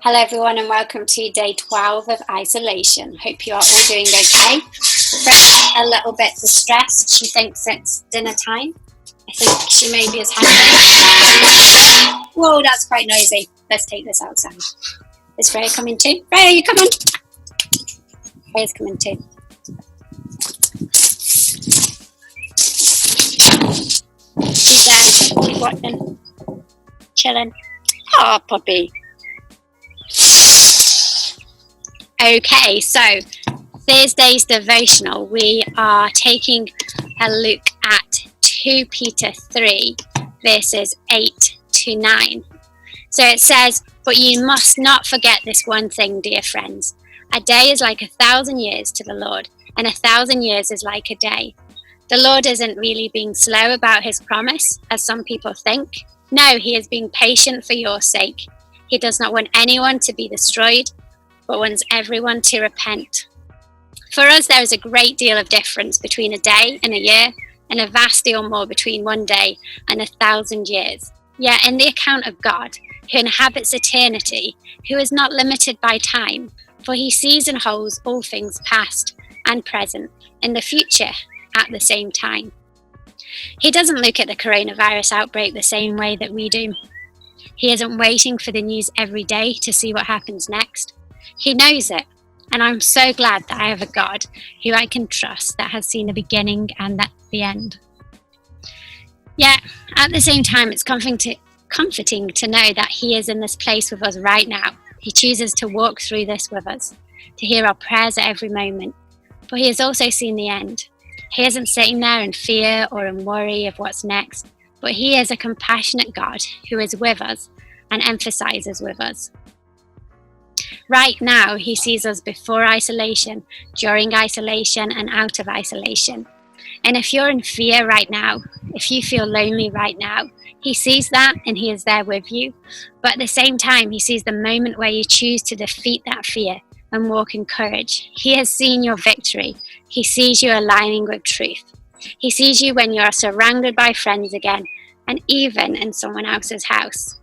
Hello everyone and welcome to day 12 of isolation. Hope you are all doing okay. Freya's a little bit distressed. She thinks it's dinner time. I think she maybe is hungry. Whoa, that's quite noisy. Let's take this outside. Is Freya coming too? Freya, you come on. Freya's coming too. She's watching, chilling. Oh, puppy. Okay, so Thursday's devotional, we are taking a look at 2 Peter 3, verses 8 to 9. So it says, "But you must not forget this one thing, dear friends. A day is like 1,000 years to the Lord, and 1,000 years is like a day. The Lord isn't really being slow about his promise, as some people think. No, he is being patient for your sake. He does not want anyone to be destroyed, but wants everyone to repent." For us, there is a great deal of difference between a day and a year, and a vast deal more between one day and 1,000 years. Yet in the account of God, who inhabits eternity, who is not limited by time, for he sees and holds all things past and present in the future at the same time. He doesn't look at the coronavirus outbreak the same way that we do. He isn't waiting for the news every day to see what happens next. He knows it, and I'm so glad that I have a God who I can trust, that has seen the beginning and the end. Yet, at the same time, it's comforting to know that he is in this place with us right now. He chooses to walk through this with us, to hear our prayers at every moment. But he has also seen the end. He isn't sitting there in fear or in worry of what's next, but he is a compassionate God who is with us and emphasizes with us. Right now, he sees us before isolation, during isolation, and out of isolation. And if you're in fear right now, if you feel lonely right now, he sees that and he is there with you. But at the same time, he sees the moment where you choose to defeat that fear and walk in courage. He has seen your victory. He sees you aligning with truth. He sees you when you are surrounded by friends again, and even in someone else's house.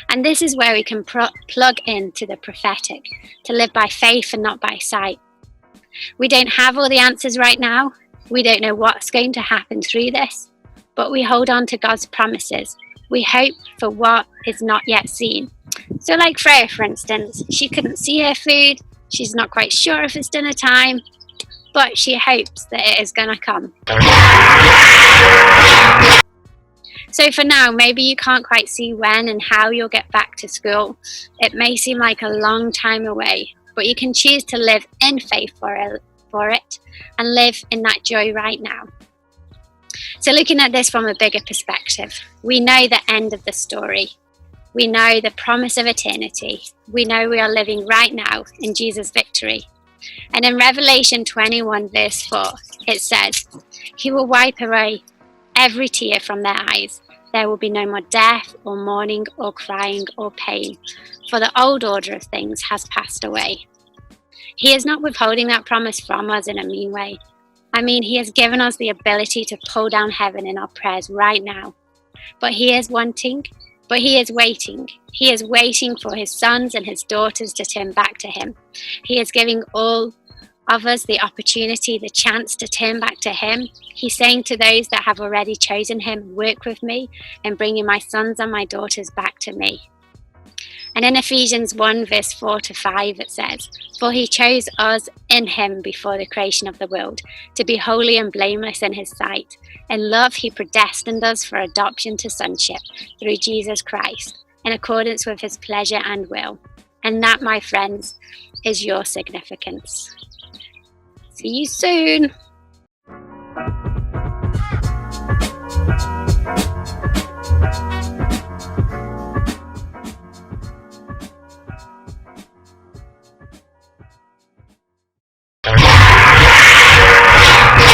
And this is where we can plug into the prophetic, to live by faith and not by sight. We don't have all the answers right now. We don't know what's going to happen through this, but we hold on to God's promises. We hope for what is not yet seen. So like Freya, for instance, she couldn't see her food. She's not quite sure if it's dinner time, but she hopes that it is going to come. So for now, maybe you can't quite see when and how you'll get back to school. It may seem like a long time away, but you can choose to live in faith for it and live in that joy right now. So looking at this from a bigger perspective, we know the end of the story. We know the promise of eternity. We know we are living right now in Jesus' victory. And in Revelation 21 verse 4, it says, "He will wipe away every tear from their eyes. There will be no more death or mourning or crying or pain, for the old order of things has passed away." He is not withholding that promise from us in a mean way. I mean, he has given us the ability to pull down heaven in our prayers right now. But he is waiting. He is waiting for his sons and his daughters to turn back to him. He is giving all of us the opportunity, the chance to turn back to him. He's saying to those that have already chosen him, "Work with me in bringing my sons and my daughters back to me." And in Ephesians 1 verse 4 to 5 it says, "For he chose us in him before the creation of the world, to be holy and blameless in his sight. In love he predestined us for adoption to sonship through Jesus Christ, in accordance with his pleasure and will." And that, my friends, is your significance. See you soon.